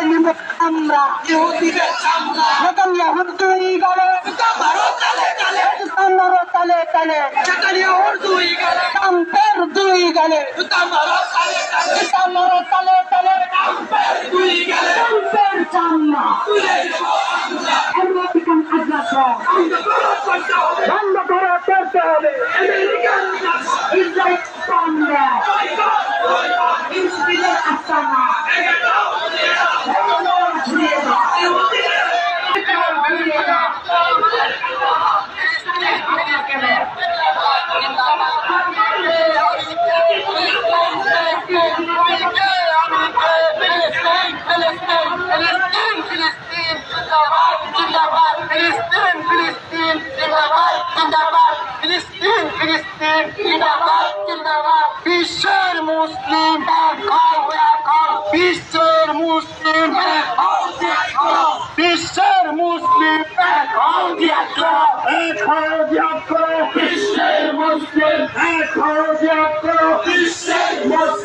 আমরা ইহুদিদের চামড়া নেতানিয়াহুর দুই গালে মারো তালে তালে নেতানিয়াহুর দুই গালে ট্রাম্পের দুই গালে মারো তালে তালে ট্রাম্পের দুই গালে ট্রাম্পের চামড়া আমেরিকান আগ্রাসন বন্ধ করতে হবে আমেরিকান ইসরায়েল চামড়া ইসরায়েলের আস্তানা বিশ্বের মুসলিম বিশ্বের মুসলিম বিশ্বের মুসলিম বিশ্বের মুসলিম বিশ্বের মুসলিম